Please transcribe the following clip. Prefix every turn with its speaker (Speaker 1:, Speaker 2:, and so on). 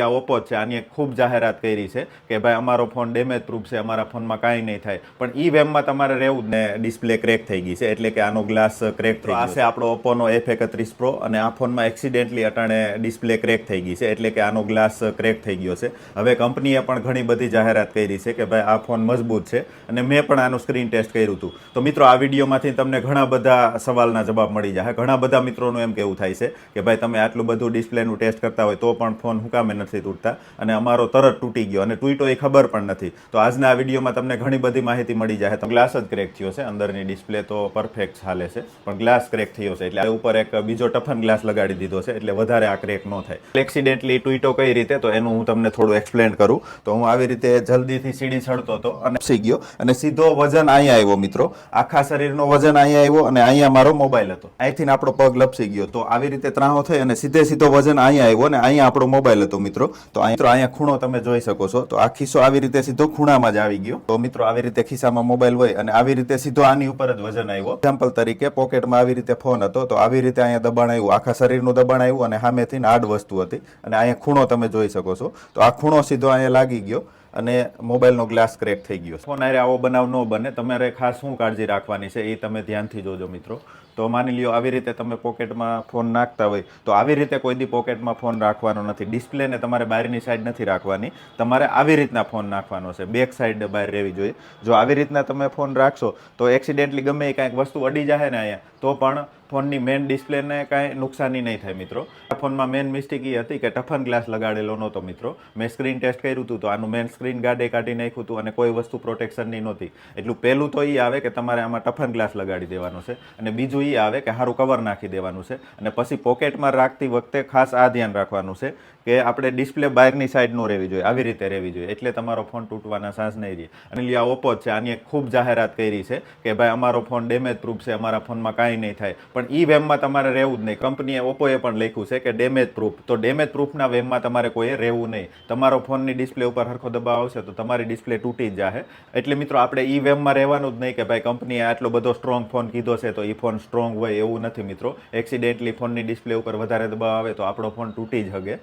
Speaker 1: આ ઓપ્પો છે આની એક ખૂબ જાહેરાત કરી છે કે ભાઈ અમારો ફોન ડેમેજ પ્રૂફ છે, અમારા ફોનમાં કાંઈ નહીં થાય. પણ ઈ વેમમાં તમારે રહેવું જ ને ડિસ્પ્લે ક્રેક થઈ ગઈ છે, એટલે કે આનો ગ્લાસ ક્રેક થઈ ગયો. આ છે આપણો ઓપ્પોનો F31 Pro અને આ ફોનમાં એક્સિડેન્ટલી અટાણે ડિસ્પ્લે ક્રેક થઈ ગઈ છે, એટલે કે આનો ગ્લાસ ક્રેક થઈ ગયો છે. હવે કંપનીએ પણ ઘણી બધી જાહેરાત કરી છે કે ભાઈ આ ફોન મજબૂત છે અને મેં પણ આનું સ્ક્રીન ટેસ્ટ કર્યું હતું. તો મિત્રો આ વિડીયોમાંથી તમને ઘણા બધા સવાલના જવાબ મળી જાય. ઘણા બધા મિત્રોનું એમ કહેવું થાય છે કે ભાઈ તમે આટલું બધું ડિસ્પ્લેનું ટેસ્ટ કરતા હોય તો પણ ફોન હું કામે નથી તૂટતા અને અમારો તરત તૂટી ગયો અને તૂટ્યો એ ખબર પણ નથી. તો આજના આ વિડીયોમાં તમને ઘણી બધી માહિતી મળી જાય. તો ગ્લાસ જ ક્રેક થયો છે, અંદરની ડિસ્પ્લે તો પરફેક્ટ ચાલે છે પણ ગ્લાસ ક્રેક થયો છે એટલે ઉપર એક બીજો ટફન ગ્લાસ લગાડી દીધો છે એટલે વધારે આ ક્રેક ન થાય. એક્સિડેન્ટલી તૂટ્યો કઈ રીતે તો એનું હું તમને થોડું એક્સપ્લેન કરું. તો હું આવી રીતે જલ્દીથી સીડી ચડતો હતો અને સી ગયો અને સીધો વજન અહીંયા આવ્યો મિત્રો. આખા શરીરનો વજન અહીંયા આવ્યો અને અહીંયા મારો મોબાઈલ હતો. અહીંથી આપણો પગ લપસી ગયો. તો આવી રીતે ત્રાહો થઈ અને સીધો વજન અહીંયા આવ્યો અને અહીંયા આપણો મોબાઈલ હતો મિત્રો. તો અહીંયા ખૂણો તમે જોઈ શકો છો. તો આ ખિસ્સો આવી રીતે સીધો ખૂણામાં જ આવી ગયો. તો મિત્રો આવી રીતે ખિસ્સામાં મોબાઈલ હોય અને આવી રીતે સીધો આની ઉપર જ વજન આવ્યો. એક્ઝામ્પલ તરીકે પોકેટમાં આવી રીતે ફોન હતો તો આવી રીતે અહીંયા દબાણ આવ્યું, આખા શરીરનું દબાણ આવ્યું અને સામેથી હાર્ડ વસ્તુ હતી અને અહીંયા ખૂણો તમે જોઈ શકો છો. તો આ ખૂણો સીધો અહીંયા લાગી ગયો અને મોબાઈલનો ગ્લાસ ક્રેક થઈ ગયો. ફોન આરે આવો બનાવ ન બને. તમારે ખાસ શું કાળજી રાખવાની છે એ તમે ધ્યાનથી જોજો મિત્રો. તો માની લ્યો આવી રીતે તમે પોકેટમાં ફોન નાખતા હોય તો આવી રીતે કોઈ દી પોકેટમાં ફોન રાખવાનો નથી. ડિસ્પ્લેને તમારે બહારની સાઈડ નથી રાખવાની, તમારે આવી રીતના ફોન નાખવાનો છે, બેક સાઈડ બહાર રહેવી જોઈએ. જો આવી રીતના તમે ફોન રાખશો તો એક્સિડેન્ટલી ગમે એ કાંઈક વસ્તુ અડી જાય ને અહીંયા તો પણ ફોનની મેઇન ડિસ્પ્લેને કાંઈ નુકસાની નહીં થાય મિત્રો. આ ફોનમાં મેઇન મિસ્ટેક એ હતી કે ટફન ગ્લાસ લગાડેલો નહોતો મિત્રો. મેં સ્ક્રીન ટેસ્ટ કર્યું હતું તો આનું મેઇન સ્ક્રીન ગાર્ડે કાઢી નાખ્યું હતું અને કોઈ વસ્તુ પ્રોટેક્શનની નહોતી. એટલું પહેલું તો એ આવે કે તમારે આમાં ટફન ગ્લાસ લગાડી દેવાનો છે અને બીજું એ આવે કે સારું કવર નાખી દેવાનું છે. અને પછી પોકેટમાં રાખતી વખતે ખાસ આ ધ્યાન રાખવાનું છે કે આપણે ડિસ્પ્લે બહારની સાઈડ ન રહેવી જોઈએ, આવી રીતે રહેવી જોઈએ, એટલે તમારો ફોન તૂટવાના ચાન્સ નહીં રહે. અને આ ઓપ્પો છે આની એક ખૂબ જાહેરાત કરી છે કે ભાઈ અમારો ફોન ડેમેજ પ્રૂફ છે, અમારા ફોનમાં કાંઈ નહીં થાય. પણ ઈ વેમમાં તમારે રહેવું જ નહીં. કંપનીએ ઓપ્પોએ પણ લખ્યું છે કે ડેમેજ પ્રૂફ. તો ડેમેજ પ્રૂફના વેમમાં તમારે કોઈએ રહેવું નહીં. તમારો ફોનની ડિસ્પ્લે ઉપર સરખો દબાવ આવશે તો તમારી ડિસ્પ્લે તૂટી જ જાય. એટલે મિત્રો આપણે ઈ વેમમાં રહેવાનું જ નહીં કે ભાઈ કંપનીએ આટલો બધો સ્ટ્રોંગ ફોન કીધો છે તો એ ફોન સ્ટ્રોંગ હોય, એવું નથી મિત્રો. એક્સિડેન્ટલી ફોનની ડિસ્પ્લે ઉપર વધારે દબાવ આવે તો આપણો ફોન તૂટી જ શકે.